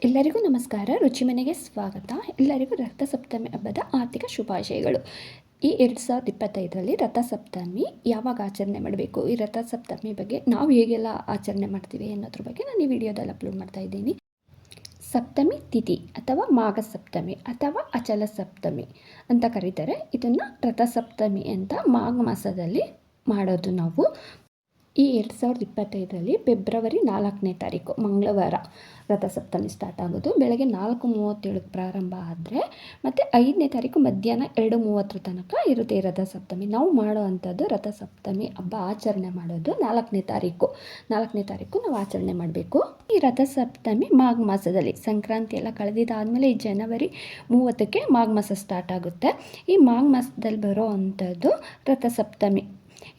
ಎಲ್ಲರಿಗೂ ನಮಸ್ಕಾರ. ರುಚಿ ಮನೆಗೆ ಸ್ವಾಗತ. ಎಲ್ಲರಿಗೂ ರಥಸಪ್ತಮಿ ಹಬ್ಬದ ಆರ್ಥಿಕ ಶುಭಾಶಯಗಳು. ಈ 2025ರಲ್ಲಿ ರಥಸಪ್ತಮಿ ಯಾವಾಗ ಆಚರಣೆ ಮಾಡಬೇಕು, ಈ ರಥಸಪ್ತಮಿ ಬಗ್ಗೆ ನಾವು ಹೇಗೆಲ್ಲ ಆಚರಣೆ ಮಾಡ್ತೀವಿ ಅನ್ನೋದ್ರ ಬಗ್ಗೆ ನಾನು ಈ ವಿಡಿಯೋದಲ್ಲಿ ಅಪ್ಲೋಡ್ ಮಾಡ್ತಾ ಇದ್ದೀನಿ. ಸಪ್ತಮಿ ತಿಥಿ ಅಥವಾ ಮಾಘ ಸಪ್ತಮಿ ಅಥವಾ ಅಚಲ ಸಪ್ತಮಿ ಅಂತ ಕರೀತಾರೆ. ಇದನ್ನು ರಥಸಪ್ತಮಿ ಅಂತ ಮಾಘ ಮಾಸದಲ್ಲಿ ಮಾಡೋದು ನಾವು. ಈ 2025ರಲ್ಲಿ ಫೆಬ್ರವರಿ 4ನೇ ತಾರೀಕು ಮಂಗಳವಾರ ರಥಸಪ್ತಮಿ ಸ್ಟಾರ್ಟ್ ಆಗೋದು. ಬೆಳಗ್ಗೆ 4:37ಕ್ಕೆ ಪ್ರಾರಂಭ ಆದರೆ ಮತ್ತು 5ನೇ ತಾರೀಕು ಮಧ್ಯಾಹ್ನ 2:30 ತನಕ ಇರುತ್ತೆ ಈ ರಥಸಪ್ತಮಿ. ನಾವು ಮಾಡೋ ಅಂಥದ್ದು ರಥಸಪ್ತಮಿ ಹಬ್ಬ ಆಚರಣೆ ಮಾಡೋದು 4ನೇ ತಾರೀಕು ನಾವು ಆಚರಣೆ ಮಾಡಬೇಕು. ಈ ರಥಸಪ್ತಮಿ ಮಾಘ ಮಾಸದಲ್ಲಿ ಸಂಕ್ರಾಂತಿ ಎಲ್ಲ ಕಳೆದಿದ್ದಾದಮೇಲೆ ಈ ಜನವರಿ 30ಕ್ಕೆ ಮಾಘ ಮಾಸ ಸ್ಟಾರ್ಟ್ ಆಗುತ್ತೆ. ಈ ಮಾಘ ಮಾಸದಲ್ಲಿ ಬರೋ ಅಂಥದ್ದು ರಥಸಪ್ತಮಿ.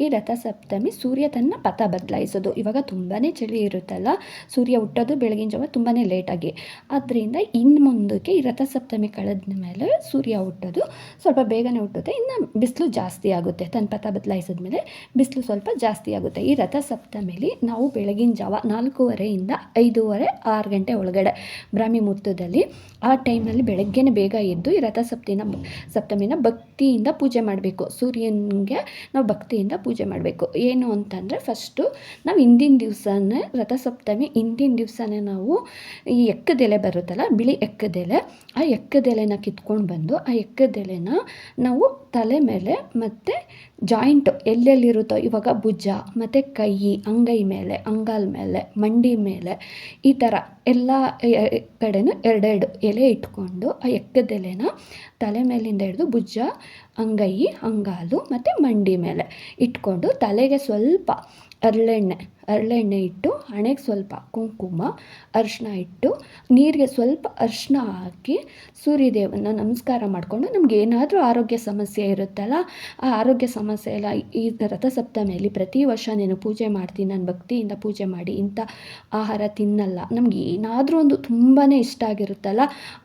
ಈ ರಥಸಪ್ತಮಿ ಸೂರ್ಯ ತನ್ನ ಪಥ ಬದಲಾಯಿಸೋದು. ಇವಾಗ ತುಂಬಾ ಚಳಿ ಇರುತ್ತಲ್ಲ, ಸೂರ್ಯ ಹುಟ್ಟೋದು ಬೆಳಗಿನ ಜಾವ ತುಂಬಾ ಲೇಟಾಗಿ. ಆದ್ದರಿಂದ ಇನ್ನು ಮುಂದಕ್ಕೆ ಈ ರಥಸಪ್ತಮಿ ಕಳೆದ ಮೇಲೆ ಸೂರ್ಯ ಹುಟ್ಟೋದು ಸ್ವಲ್ಪ ಬೇಗನೆ ಹುಟ್ಟುತ್ತೆ. ಇನ್ನು ಬಿಸಿಲು ಜಾಸ್ತಿ ಆಗುತ್ತೆ. ತನ್ನ ಪಥ ಬದಲಾಯಿಸಿದ್ಮೇಲೆ ಬಿಸಿಲು ಸ್ವಲ್ಪ ಜಾಸ್ತಿ ಆಗುತ್ತೆ. ಈ ರಥಸಪ್ತಮಿಲಿ ನಾವು ಬೆಳಗಿನ ಜಾವ 4:30ಯಿಂದ 5:30, 6 ಗಂಟೆ ಒಳಗಡೆ ಬ್ರಾಹ್ಮಿ ಮುಹೂರ್ತದಲ್ಲಿ ಆ ಟೈಮಲ್ಲಿ ಬೆಳಗ್ಗೆನೇ ಬೇಗ ಎದ್ದು ಈ ರಥಸಪ್ತಮಿನ ಭಕ್ತಿಯಿಂದ ಪೂಜೆ ಮಾಡಬೇಕು. ಸೂರ್ಯನಿಗೆ ನಾವು ಭಕ್ತಿಯಿಂದ ಪೂಜೆ ಮಾಡಬೇಕು. ಏನು ಅಂತಂದರೆ ಫಸ್ಟು ನಾವು ಹಿಂದಿನ ದಿವಸನೇ ರಥಸಪ್ತಮಿ ಹಿಂದಿನ ದಿವಸನೇ ನಾವು ಈ ಎಕ್ಕದೆಲೆ ಬರುತ್ತಲ್ಲ, ಬಿಳಿ ಎಕ್ಕದೆಲೆ, ಆ ಎಕ್ಕದೆಲೆನ ಕಿತ್ಕೊಂಡು ಬಂದು ಆ ಎಕ್ಕದೆಲೆನ ನಾವು ತಲೆ ಮೇಲೆ ಮತ್ತು ಜಾಯಿಂಟು ಎಲ್ಲೆಲ್ಲಿರುತ್ತೋ, ಇವಾಗ ಭುಜ ಮತ್ತು ಕೈ, ಅಂಗೈ ಮೇಲೆ, ಅಂಗಾಲ ಮೇಲೆ, ಮಂಡಿ ಮೇಲೆ, ಈ ಥರ ಎಲ್ಲ ಕಡೆನೂ ಎರಡೆರಡು ಎಲೆ ಇಟ್ಕೊಂಡು ಆ ಎಕ್ಕದೆಲೆನ ತಲೆ ಮೇಲಿಂದ ಹಿಡಿದು ಭುಜ, ಅಂಗೈ, ಅಂಗಾಲು ಮತ್ತು ಮಂಡಿ ಮೇಲೆ ಇಟ್ಕೊಂಡು ತಲೆಗೆ ಸ್ವಲ್ಪ ಹರಳೆಣ್ಣೆ ಇಟ್ಟು, ಹಣೆಗೆ ಸ್ವಲ್ಪ ಕುಂಕುಮ, ಅರಿಶಿನ ಇಟ್ಟು, ನೀರಿಗೆ ಸ್ವಲ್ಪ ಅರಿಶಿನ ಹಾಕಿ ಸೂರ್ಯದೇವನ ನಮಸ್ಕಾರ ಮಾಡಿಕೊಂಡು, ನಮ್ಗೆ ಏನಾದರೂ ಆರೋಗ್ಯ ಸಮಸ್ಯೆ ಇರುತ್ತಲ್ಲ, ಆ ಆರೋಗ್ಯ ಸಮಸ್ಯೆ ಎಲ್ಲ ಈ ರಥಸಪ್ತಮಿಯಲ್ಲಿ ಪ್ರತಿ ವರ್ಷ ನೀನು ಪೂಜೆ ಮಾಡ್ತೀನಿ, ನಾನು ಭಕ್ತಿಯಿಂದ ಪೂಜೆ ಮಾಡಿ ಇಂಥ ಆಹಾರ ತಿನ್ನಲ್ಲ, ನಮ್ಗೆ ಏನಾದರೂ ಒಂದು ತುಂಬಾ ಇಷ್ಟ ಆಗಿರುತ್ತಲ್ಲ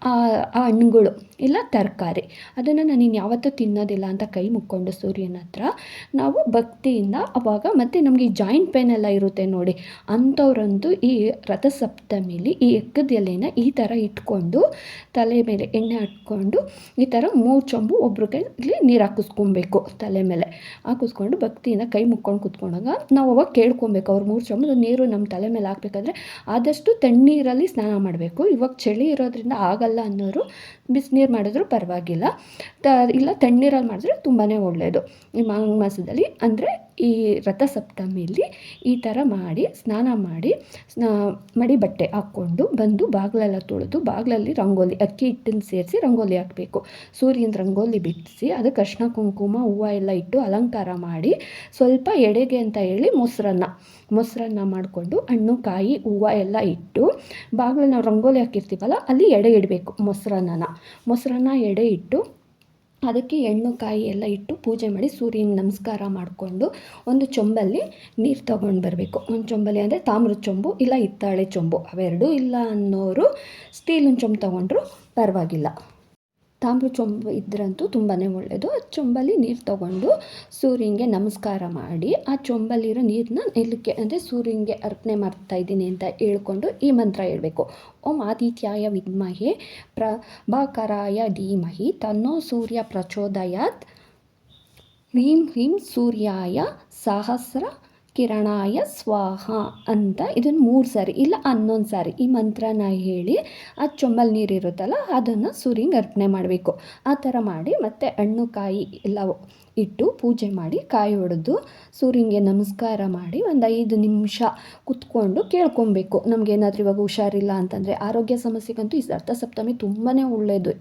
ಆ ಹಣ್ಣುಗಳು ಇಲ್ಲ ತರಕಾರಿ, ಅದನ್ನು ನಾನು ಯಾವತ್ತೂ ತಿನ್ನೋದಿಲ್ಲ ಅಂತ ಕೈ ಮುಕ್ಕೊಂಡು ಸೂರ್ಯನ ಹತ್ರ ನಾವು ಭಕ್ತಿಯಿಂದ ಅವಾಗ, ಮತ್ತು ನಮಗೆ ಜಾಯಿಂಟ್ ಪೇನ್ ಎಲ್ಲ ಇರುತ್ತೆ ನೋಡಿ, ಅಂಥವ್ರಂತೂ ಈ ರಥಸಪ್ತಮಿಲಿ ಈ ಎಕ್ಕದ ಎಲೆನ ಈ ಥರ ಇಟ್ಕೊಂಡು ತಲೆ ಮೇಲೆ ಎಣ್ಣೆ ಹಾಕ್ಕೊಂಡು ಈ ಥರ 3 ಚೊಂಬು ಒಬ್ರ ಕೈಲಿ ನೀರು ಹಾಕಿಸ್ಕೊಬೇಕು. ತಲೆ ಮೇಲೆ ಹಾಕಿಸ್ಕೊಂಡು ಭಕ್ತಿಯಿಂದ ಕೈ ಮುಕ್ಕೊಂಡು ಕೂತ್ಕೊಂಡಾಗ ನಾವು ಅವಾಗ ಕೇಳ್ಕೊಬೇಕು, ಅವ್ರು 3 ಚೊಂಬು ನೀರು ನಮ್ಮ ತಲೆ ಮೇಲೆ ಹಾಕಬೇಕಾದ್ರೆ ಆದಷ್ಟು ತಣ್ಣೀರಲ್ಲಿ ಸ್ನಾನ ಮಾಡಬೇಕು. ಇವಾಗ ಚಳಿ ಇರೋದ್ರಿಂದ ಆಗಲ್ಲ ಅನ್ನೋರು ಬಿಸಿನೀರು ಮಾಡಿದ್ರು ಪರವಾಗಿಲ್ಲ, ಇಲ್ಲ ತಣ್ಣೀರಲ್ಲಿ ಮಾಡಿದ್ರೆ ತುಂಬಾ ಒಳ್ಳೆಯದು. ಈ ಮಾಘ ಮಾಸದಲ್ಲಿ ಅಂದರೆ ಈ ರಥಸಪ್ತಮಿಯಲ್ಲಿ ಈ ಥರ ಮಾಡಿ ಸ್ನಾನ ಮಾಡಿ ಮಡಿ ಬಟ್ಟೆ ಹಾಕ್ಕೊಂಡು ಬಂದು ಬಾಗಿಲೆಲ್ಲ ತೊಳೆದು ಬಾಗಿಲಲ್ಲಿ ರಂಗೋಲಿ, ಅಕ್ಕಿ ಹಿಟ್ಟನ್ನು ಸೇರಿಸಿ ರಂಗೋಲಿ ಹಾಕಬೇಕು. ಸೂರ್ಯನ ರಂಗೋಲಿ ಬಿಡಿಸಿ ಅದಕ್ಕೆ ಅರಿಶಿನ ಕುಂಕುಮ ಹೂವು ಎಲ್ಲ ಇಟ್ಟು ಅಲಂಕಾರ ಮಾಡಿ, ಸ್ವಲ್ಪ ಎಡೆಗೆ ಅಂತ ಹೇಳಿ ಮೊಸರನ್ನ ಮಾಡಿಕೊಂಡು ಹಣ್ಣು ಕಾಯಿ ಹೂವು ಎಲ್ಲ ಇಟ್ಟು ಬಾಗಿಲು ನಾವು ರಂಗೋಲಿ ಹಾಕಿರ್ತೀವಲ್ಲ ಅಲ್ಲಿ ಎಡೆ ಇಡಬೇಕು. ಮೊಸರನ್ನ ಎಡೆ ಇಟ್ಟು ಅದಕ್ಕೆ ಹಣ್ಣು ಕಾಯಿ ಎಲ್ಲ ಇಟ್ಟು ಪೂಜೆ ಮಾಡಿ ಸೂರ್ಯನ ನಮಸ್ಕಾರ ಮಾಡಿಕೊಂಡು ಒಂದು ಚೊಂಬಲ್ಲಿ ನೀರು ತೊಗೊಂಡು ಬರಬೇಕು. ಒಂದು ಚೊಂಬಲ್ಲಿ ಅಂದರೆ ತಾಮ್ರದ ಚೊಂಬು ಇಲ್ಲ ಹಿತ್ತಾಳೆ ಚೊಂಬು, ಅವೆರಡೂ ಇಲ್ಲ ಅನ್ನೋರು ಸ್ಟೀಲಿನ ಚೊಂಬು ತೊಗೊಂಡ್ರು ಪರವಾಗಿಲ್ಲ. ತಾಮ್ರ ಚೊಂಬು ಇದ್ರಂತೂ ತುಂಬಾ ಒಳ್ಳೆಯದು. ಆ ಚೊಂಬಲ್ಲಿ ನೀರು ತೊಗೊಂಡು ಸೂರ್ಯನಿಗೆ ನಮಸ್ಕಾರ ಮಾಡಿ ಆ ಚೊಂಬಲ್ಲಿರೋ ನೀರನ್ನ ನೆಲಕ್ಕೆ ಅಂದರೆ ಸೂರ್ಯನಿಗೆ ಅರ್ಪಣೆ ಮಾಡ್ತಾಯಿದ್ದೀನಿ ಅಂತ ಹೇಳ್ಕೊಂಡು ಈ ಮಂತ್ರ ಹೇಳಬೇಕು. ಓಂ ಆದಿತ್ಯಾಯ ವಿದ್ಮಹೆ ಪ್ರಭಾಕರಾಯ ಧೀಮಹಿ ತನ್ನೋ ಸೂರ್ಯ ಪ್ರಚೋದಯಾತ್, ಹ್ರೀಂ ಹ್ರೀಂ ಸೂರ್ಯಾಯ ಸಹಸ್ರ ಕಿರಣಾಯ ಸ್ವಾಹ ಅಂತ ಇದನ್ನು 3 ಸಾರಿ ಇಲ್ಲ 11 ಸಾರಿ ಈ ಮಂತ್ರನ ಹೇಳಿ ಆ ಚೊಂಬಲ್ ನೀರಿರುತ್ತಲ್ಲ ಅದನ್ನು ಸೂರ್ಯನಿಗೆ ಅರ್ಪಣೆ ಮಾಡಬೇಕು. ಆ ಥರ ಮಾಡಿ ಮತ್ತು ಹಣ್ಣು ಕಾಯಿ ಎಲ್ಲ ಇಟ್ಟು ಪೂಜೆ ಮಾಡಿ ಕಾಯಿ ಹೊಡೆದು ಸೂರ್ಯನಿಗೆ ನಮಸ್ಕಾರ ಮಾಡಿ ಒಂದು 5 ನಿಮಿಷ ಕುತ್ಕೊಂಡು ಕೇಳ್ಕೊಬೇಕು. ನಮಗೇನಾದರೂ ಇವಾಗ ಹುಷಾರಿಲ್ಲ ಅಂತಂದರೆ, ಆರೋಗ್ಯ ಸಮಸ್ಯೆಗಂತೂ ಈ ರಥಸಪ್ತಮಿ ತುಂಬಾ ಒಳ್ಳೆಯದು.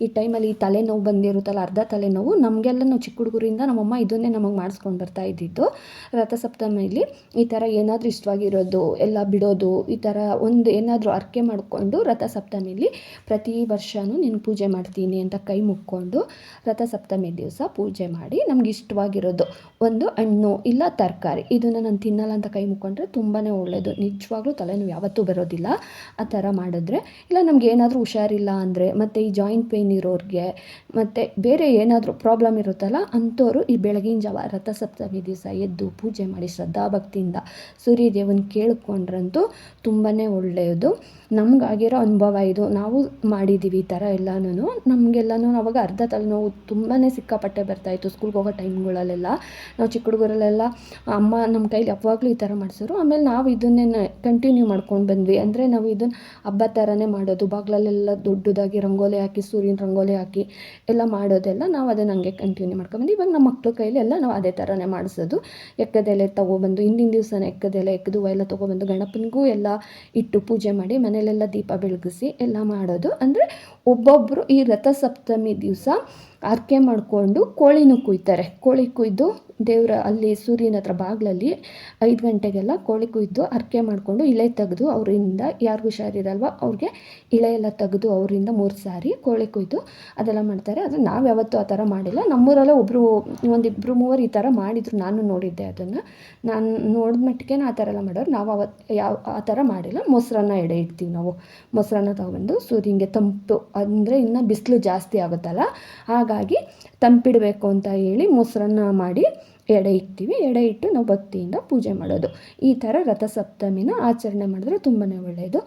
ಈ ಟೈಮಲ್ಲಿ ಈ ತಲೆನೋವು ಬಂದಿರುತ್ತಲ್ಲ, ಅರ್ಧ ತಲೆನೋವು, ನಮಗೆಲ್ಲ ನಾವು ಚಿಕ್ಕ ಹುಡುಗರಿಂದ ನಮ್ಮಮ್ಮ ಇದನ್ನೇ ನಮಗೆ ಮಾಡಿಸ್ಕೊಂಡು ಬರ್ತಾ ಇದ್ದಿದ್ದು. ರಥಸಪ್ತಮಿಯಲ್ಲಿ ಈ ಥರ ಏನಾದರೂ ಇಷ್ಟವಾಗಿರೋದು ಎಲ್ಲ ಬಿಡೋದು, ಈ ಥರ ಒಂದು ಏನಾದರೂ ಅರ್ಕೆ ಮಾಡಿಕೊಂಡು ರಥಸಪ್ತಮಿಲಿ ಪ್ರತಿ ವರ್ಷವೂ ನೀನು ಪೂಜೆ ಮಾಡ್ತೀನಿ ಅಂತ ಕೈ ಮುಕ್ಕೊಂಡು ರಥಸಪ್ತಮಿ ದಿವಸ ಪೂಜೆ ಮಾಡಿ ಮಾಡಿ ನಮ್ಗೆ ಇಷ್ಟವಾಗಿರೋದು ಒಂದು ಹಣ್ಣು ಇಲ್ಲ ತರಕಾರಿ ಇದನ್ನು ನಾನು ತಿನ್ನಲ್ಲ ಅಂತ ಕೈ ಮುಕ್ಕೊಂಡ್ರೆ ತುಂಬಾ ಒಳ್ಳೆಯದು. ನಿಜವಾಗ್ಲೂ ತಲೆನೋವು ಯಾವತ್ತೂ ಬರೋದಿಲ್ಲ ಆ ಥರ ಮಾಡಿದ್ರೆ. ಇಲ್ಲ ನಮ್ಗೆ ಏನಾದರೂ ಹುಷಾರಿಲ್ಲ ಅಂದರೆ, ಮತ್ತು ಈ ಜಾಯಿಂಟ್ ಪೇಯ್ನ್ ಇರೋರಿಗೆ, ಮತ್ತು ಬೇರೆ ಏನಾದರೂ ಪ್ರಾಬ್ಲಮ್ ಇರುತ್ತಲ್ಲ ಅಂಥವ್ರು ಈ ಬೆಳಗಿನ ಜಾವ ರಥಸಪ್ತಮಿ ದಿವಸ ಎದ್ದು ಪೂಜೆ ಮಾಡಿ ಶ್ರದ್ಧಾಭಕ್ತಿಯಿಂದ ಸೂರ್ಯದೇವನ ಕೇಳ್ಕೊಂಡ್ರಂತೂ ತುಂಬಾ ಒಳ್ಳೆಯದು. ನಮಗಾಗಿರೋ ಅನುಭವ ಇದು. ನಾವು ಮಾಡಿದ್ದೀವಿ ಈ ಥರ ಎಲ್ಲನೂ. ನಮಗೆಲ್ಲನೂ ಆವಾಗ ಅರ್ಧ ತಲೆನೋವು ತುಂಬಾ ಸಿಕ್ಕಾಪಟ್ಟೆ ಬರ್ತಾಯಿತ್ತು ಸ್ಕೂಲ್ಗೆ ಹೋಗೋ ಟೈಮ್ಗಳಲ್ಲೆಲ್ಲ. ನಾವು ಚಿಕ್ಕ ಹುಡುಗರಲ್ಲೆಲ್ಲ ಅಮ್ಮ ನಮ್ಮ ಕೈಲಿ ಯಾವಾಗಲೂ ಈ ಥರ ಮಾಡಿಸೋರು. ಆಮೇಲೆ ನಾವು ಇದನ್ನೇ ಕಂಟಿನ್ಯೂ ಮಾಡ್ಕೊಂಡು ಬಂದ್ವಿ. ಅಂದರೆ ನಾವು ಇದನ್ನು ಹಬ್ಬ ಥರನೇ ಮಾಡೋದು. ಬಾಗಿಲಲ್ಲೆಲ್ಲ ದೊಡ್ಡದಾಗಿ ರಂಗೋಲಿ ಹಾಕಿ, ಸೂರ್ಯನ ರಂಗೋಲಿ ಹಾಕಿ ಎಲ್ಲ ಮಾಡೋದೆಲ್ಲ ನಾವು ಅದನ್ನು ಹಂಗೆ ಕಂಟಿನ್ಯೂ ಮಾಡ್ಕೊಂಡ್ಬಂದು ಇವಾಗ ನಮ್ಮ ಮಕ್ಳ ಕೈಲಿ ಎಲ್ಲ ನಾವು ಅದೇ ಥರನೇ ಮಾಡಿಸೋದು. ಎಕ್ಕದೆಲೆ ತೊಗೊಬಂದು ಹಿಂದಿನ ದಿವಸನೇ ಎಕ್ಕದೆಲೆ ಎಕ್ಕದು ಎಲ್ಲ ತೊಗೊಬಂದು ಗಣಪನಿಗೂ ಎಲ್ಲ ಇಟ್ಟು ಪೂಜೆ ಮಾಡಿ ಮನೇಲೆಲ್ಲ ದೀಪ ಬೆಳಗಿಸಿ ಎಲ್ಲ ಮಾಡೋದು. ಅಂದರೆ ಒಬ್ಬೊಬ್ಬರು ಈ ರಥಸಪ್ತಮಿ ದಿವಸ ಹರಕೆ ಮಾಡಿಕೊಂಡು ಕೋಳಿನೂ ಕುಯ್ತಾರೆ. ಕೋಳಿ ಕುಯ್ದು ದೇವರ ಅಲ್ಲಿ ಸೂರ್ಯನ ಹತ್ರ ಬಾಗಿಲಲ್ಲಿ 5 ಗಂಟೆಗೆಲ್ಲ ಕೋಳಿ ಕುಯ್ದು ಹರಕೆ ಮಾಡಿಕೊಂಡು ಇಳೆ ತೆಗೆದು ಅವರಿಂದ ಯಾರಿಗೂ ಹುಷಾರಿರಲ್ವ ಅವ್ರಿಗೆ ಇಳೆ ಎಲ್ಲ ತೆಗೆದು ಅವರಿಂದ 3 ಸಾರಿ ಕೋಳಿ ಕುಯ್ದು ಅದೆಲ್ಲ ಮಾಡ್ತಾರೆ. ಆದರೆ ನಾವು ಯಾವತ್ತೂ ಆ ಥರ ಮಾಡಿಲ್ಲ. ನಮ್ಮೂರಲ್ಲೇ ಒಬ್ಬರು 1-2-3 ಈ ಥರ ಮಾಡಿದರು. ನಾನು ನೋಡಿದ್ದೆ ಅದನ್ನು. ನಾನು ನೋಡಿದ ಮಟ್ಟಿಗೆ ಆ ಥರ ಎಲ್ಲ ಮಾಡೋರು. ನಾವು ಆ ಥರ ಮಾಡಿಲ್ಲ. ಮೊಸರನ್ನ ಎಡೆ ಇಡ್ತೀವಿ ನಾವು. ಮೊಸರನ್ನ ತಗೊಂಡು ಸೂರ್ಯನಿಗೆ ತಂಪು ಅಂದರೆ ಇನ್ನು ಬಿಸಿಲು ಜಾಸ್ತಿ ಆಗುತ್ತಲ್ಲ, ಹಾಗಾಗಿ ತಂಪಿಡಬೇಕು ಅಂತ ಹೇಳಿ ಮೊಸರನ್ನ ಮಾಡಿ ಎಡೆ ಇಡ್ತೀವಿ. ಎಡೆ ಇಟ್ಟು ನಾವು ಭಕ್ತಿಯಿಂದ ಪೂಜೆ ಮಾಡೋದು. ಈ ಥರ ರಥಸಪ್ತಮಿನ ಆಚರಣೆ ಮಾಡಿದ್ರೆ ತುಂಬಾ ಒಳ್ಳೆಯದು.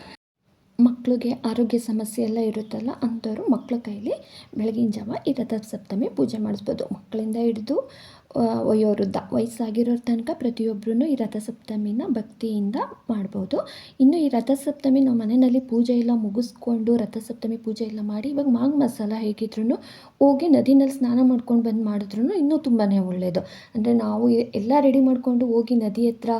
ಮಕ್ಕಳಿಗೆ ಆರೋಗ್ಯ ಸಮಸ್ಯೆ ಎಲ್ಲ ಇರುತ್ತಲ್ಲ ಅಂಥವ್ರು ಮಕ್ಕಳ ಕೈಲಿ ಬೆಳಗಿನ ಜಾವ ಈ ರಥಸಪ್ತಮಿ ಪೂಜೆ ಮಾಡಿಸ್ಬೋದು. ಮಕ್ಕಳಿಂದ ಹಿಡಿದು ವಯೋವೃದ್ಧ ವಯಸ್ಸಾಗಿರೋರ ತನಕ ಪ್ರತಿಯೊಬ್ಬರೂ ಈ ರಥಸಪ್ತಮಿನ ಭಕ್ತಿಯಿಂದ ಮಾಡ್ಬೋದು. ಇನ್ನು ಈ ರಥಸಪ್ತಮಿ ನಾವು ಮನೆಯಲ್ಲಿ ಪೂಜೆ ಎಲ್ಲ ಮುಗಿಸ್ಕೊಂಡು ರಥಸಪ್ತಮಿ ಪೂಜೆ ಎಲ್ಲ ಮಾಡಿ ಇವಾಗ ಮಾಘ ಮಸಾಲ ಹೇಗಿದ್ರೂ ಹೋಗಿ ನದಿನಲ್ಲಿ ಸ್ನಾನ ಮಾಡ್ಕೊಂಡು ಬಂದು ಮಾಡಿದ್ರೂ ಇನ್ನೂ ತುಂಬಾ ಒಳ್ಳೆಯದು. ಅಂದರೆ ನಾವು ಎಲ್ಲ ರೆಡಿ ಮಾಡಿಕೊಂಡು ಹೋಗಿ ನದಿ ಹತ್ರ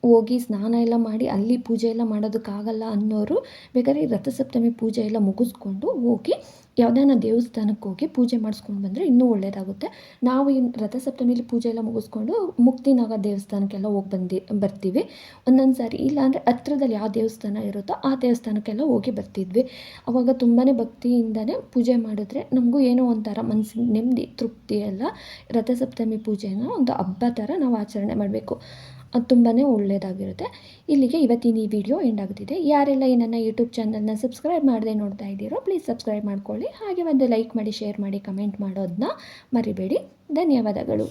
ಹೋಗಿ ಸ್ನಾನ ಎಲ್ಲ ಮಾಡಿ ಅಲ್ಲಿ ಪೂಜೆ ಎಲ್ಲ ಮಾಡೋದಕ್ಕಾಗಲ್ಲ ಅನ್ನೋರು ಬೇಕಾದ್ರೆ ರಥಸಪ್ತಮಿ ಪೂಜೆ ಎಲ್ಲ ಮುಗಿಸ್ಕೊಂಡು ಹೋಗಿ ಯಾವುದಾನ ದೇವಸ್ಥಾನಕ್ಕೆ ಹೋಗಿ ಪೂಜೆ ಮಾಡಿಸ್ಕೊಂಡು ಬಂದರೆ ಇನ್ನೂ ಒಳ್ಳೆಯದಾಗುತ್ತೆ. ನಾವು ಈ ರಥಸಪ್ತಮಿಲಿ ಪೂಜೆ ಎಲ್ಲ ಮುಗಿಸ್ಕೊಂಡು ಮುಕ್ತಿನಾಗ ದೇವಸ್ಥಾನಕ್ಕೆಲ್ಲ ಹೋಗಿ ಬರ್ತೀವಿ ಒಂದೊಂದು ಸಾರಿ. ಇಲ್ಲಾಂದರೆ ಹತ್ರದಲ್ಲಿ ಯಾವ ದೇವಸ್ಥಾನ ಇರುತ್ತೋ ಆ ದೇವಸ್ಥಾನಕ್ಕೆಲ್ಲ ಹೋಗಿ ಬರ್ತಿದ್ವಿ. ಆವಾಗ ತುಂಬಾ ಭಕ್ತಿಯಿಂದನೇ ಪೂಜೆ ಮಾಡಿದ್ರೆ ನಮಗೂ ಏನೋ ಒಂಥರ ಮನಸ್ಸಿಗೆ ನೆಮ್ಮದಿ ತೃಪ್ತಿ ಎಲ್ಲ. ರಥಸಪ್ತಮಿ ಪೂಜೆನ ಒಂದು ಹಬ್ಬ ಥರ ನಾವು ಆಚರಣೆ ಮಾಡಬೇಕು. ಅದು ತುಂಬಾ ಒಳ್ಳೆಯದಾಗಿರುತ್ತೆ. ಇಲ್ಲಿಗೆ ಇವತ್ತಿನ ಈ ವಿಡಿಯೋ ಎಂಡ್ ಆಗುತ್ತಿದೆ. ಯಾರೆಲ್ಲ ಈ ನನ್ನ ಯೂಟ್ಯೂಬ್ ಚಾನಲ್ನ ಸಬ್ಸ್ಕ್ರೈಬ್ ಮಾಡದೆ ನೋಡ್ತಾ ಇದ್ದೀರೋ ಪ್ಲೀಸ್ ಸಬ್ಸ್ಕ್ರೈಬ್ ಮಾಡ್ಕೊಳ್ಳಿ. ಹಾಗೆ ಒಂದು ಲೈಕ್ ಮಾಡಿ, ಶೇರ್ ಮಾಡಿ, ಕಮೆಂಟ್ ಮಾಡೋದನ್ನ ಮರಿಬೇಡಿ. ಧನ್ಯವಾದಗಳು.